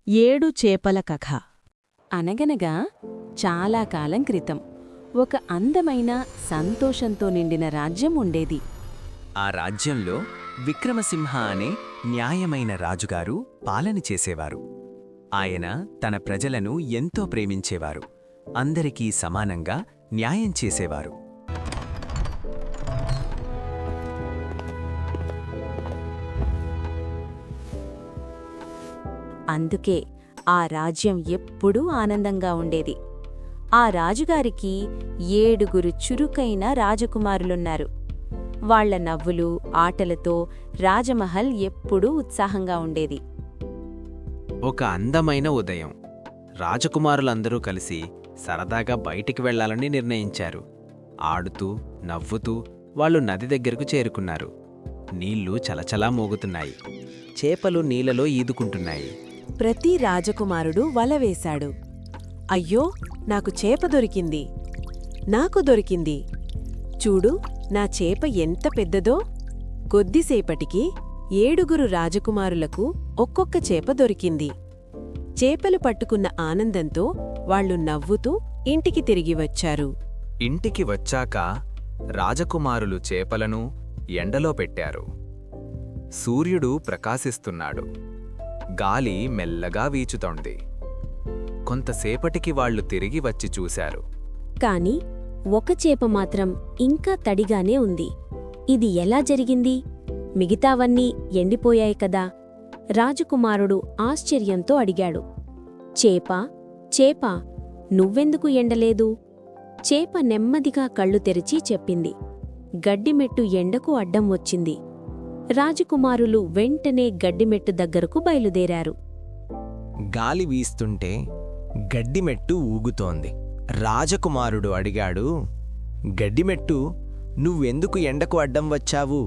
ఏడు చేపల కథ. అనగనగా చాలా కాలం క్రితం ఒక అందమైన సంతోషంతో నిండిన రాజ్యం ఉండేది. ఆ రాజ్యంలో విక్రమసింహ అనే న్యాయమైన రాజుగారు పాలన చేసేవారు. ఆయన తన ప్రజలను ఎంతో ప్రేమించేవారు. అందరికీ సమానంగా న్యాయం చేసేవారు. అందుకే ఆ రాజ్యం ఎప్పుడూ ఆనందంగా ఉండేది. ఆ రాజుగారికి 7 చురుకైన రాజకుమారులున్నారు. వాళ్ల నవ్వులు, ఆటలతో రాజమహల్ ఎప్పుడూ ఉత్సాహంగా ఉండేది. ఒక అందమైన ఉదయం రాజకుమారులందరూ కలిసి సరదాగా బయటికి వెళ్లాలని నిర్ణయించారు. ఆడుతూ నవ్వుతూ వాళ్ళు నది దగ్గరకు చేరుకున్నారు. నీళ్లు చలచలా మోగుతున్నాయి. చేపలు నీళ్లలో ఈదుకుంటున్నాయి. ప్రతి రాజకుమారుడు వల వేశాడు. అయ్యో, నాకు చేప దొరికింది, నాకు దొరికింది, చూడు నా చేప ఎంత పెద్దదో. కొద్దిసేపటికి 7 రాజకుమారులకు ఒక్కొక్క చేప దొరికింది. చేపలు పట్టుకున్న ఆనందంతో వాళ్లు నవ్వుతూ ఇంటికి తిరిగి వచ్చారు. ఇంటికి వచ్చాక రాజకుమారులు చేపలను ఎండలో పెట్టారు. సూర్యుడు ప్రకాశిస్తున్నాడు. గాలి మెల్లగా వీచుతోంది. కొంతసేపటికి వాళ్లు తిరిగి వచ్చి చూశారు. కాని ఒక చేప మాత్రం ఇంకా తడిగానే ఉంది. ఇది ఎలా జరిగింది? మిగతావన్నీ ఎండిపోయాయి కదా? రాజకుమారుడు ఆశ్చర్యంతో అడిగాడు. చేపా, చేపా, నువ్వెందుకు ఎండలేదు? చేప నెమ్మదిగా కళ్ళు తెరిచి చెప్పింది, గడ్డిమెట్టు ఎండకు అడ్డం వచ్చింది. రాజకుమారులు వెంటనే గడ్డిమెట్టు దగ్గరకు బయలుదేరారు. గాలి వీస్తుంటే గడ్డిమెట్టు ఊగుతోంది. రాజకుమారుడు అడిగాడు, గడ్డిమెట్టు, నువ్వెందుకు ఎండకు అడ్డం వచ్చావు?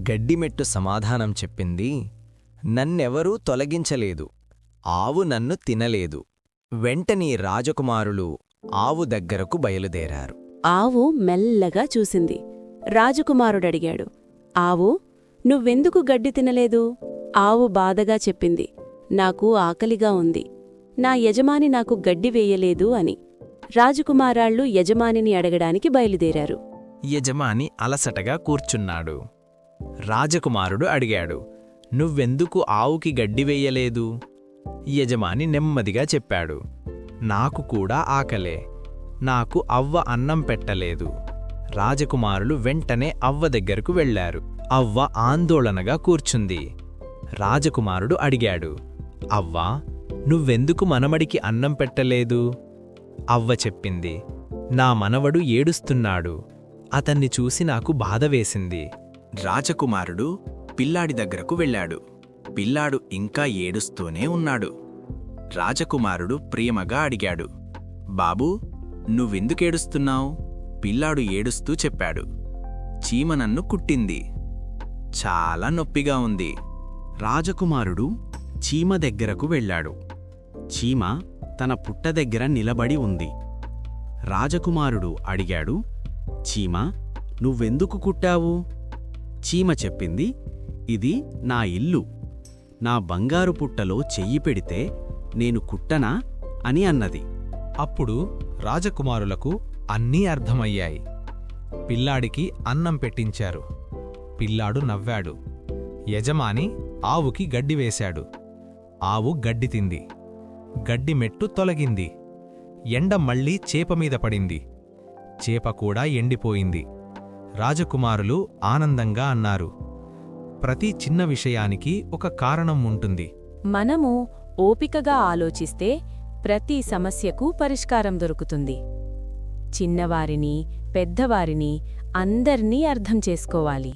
గడ్డిమెట్టు సమాధానం చెప్పింది, నన్నెవరూ తొలగించలేదు. ఆవు నన్ను తినలేదు. వెంటనే రాజకుమారులు ఆవు దగ్గరకు బయలుదేరారు. ఆవు మెల్లగా చూసింది. రాజకుమారుడడిగాడు, ఆవు, నువ్వెందుకు గడ్డి తినలేదు? ఆవు బాధగా చెప్పింది, నాకు ఆకలిగా ఉంది. నా యజమాని నాకు గడ్డి వేయలేదు అని. రాజకుమారాళ్ళు యజమానిని అడగడానికి బయలుదేరారు. యజమాని అలసటగా కూర్చున్నాడు. రాజకుమారుడు అడిగాడు, నువ్వెందుకు ఆవుకి గడ్డి వెయ్యలేదు? యజమాని నెమ్మదిగా చెప్పాడు, నాకు కూడా ఆకలే. నాకు అవ్వ అన్నం పెట్టలేదు. రాజకుమారులు వెంటనే అవ్వ దగ్గరకు వెళ్లారు. అవ్వ ఆందోళనగా కూర్చుంది. రాజకుమారుడు అడిగాడు, అవ్వా, నువ్వెందుకు మనమడికి అన్నం పెట్టలేదు? అవ్వ చెప్పింది, నా మనవడు ఏడుస్తున్నాడు. అతన్ని చూసి నాకు బాధ వేసింది. రాజకుమారుడు పిల్లాడి దగ్గరకు వెళ్ళాడు. పిల్లాడు ఇంకా ఏడుస్తూనే ఉన్నాడు. రాజకుమారుడు ప్రేమగా అడిగాడు, బాబూ, నువ్వెందుకేడుస్తున్నావు? పిల్లాడు ఏడుస్తూ చెప్పాడు, చీమ నన్ను కుట్టింది. చాలా నొప్పిగా ఉంది. రాజకుమారుడు చీమ దగ్గరకు వెళ్ళాడు. చీమ తన పుట్ట దగ్గర నిలబడి ఉంది. రాజకుమారుడు అడిగాడు, చీమ, నువ్వెందుకు కుట్టావు? చీమ చెప్పింది, ఇది నా ఇల్లు. నా బంగారు పుట్టలో చెయ్యి పెడితే నేను కుట్టనా అని అన్నది. అప్పుడు రాజకుమారులకు అన్నీ అర్థమయ్యాయి. పిల్లాడికి అన్నం పెట్టించారు. పిల్లాడు నవ్వాడు. యజమాని ఆవుకి గడ్డి వేశాడు. ఆవు గడ్డి తింది. గడ్డి మెట్టు తొలగింది. ఎండ మళ్లీ చేపమీద పడింది. చేప కూడా ఎండిపోయింది. రాజకుమారులు ఆనందంగా అన్నారు, ప్రతి చిన్న విషయానికి ఒక కారణం ఉంటుంది. మనము ఓపికగా ఆలోచిస్తే ప్రతి సమస్యకు పరిష్కారం దొరుకుతుంది. చిన్నవారిని, పెద్దవారిని అందర్నీ అర్థం చేసుకోవాలి.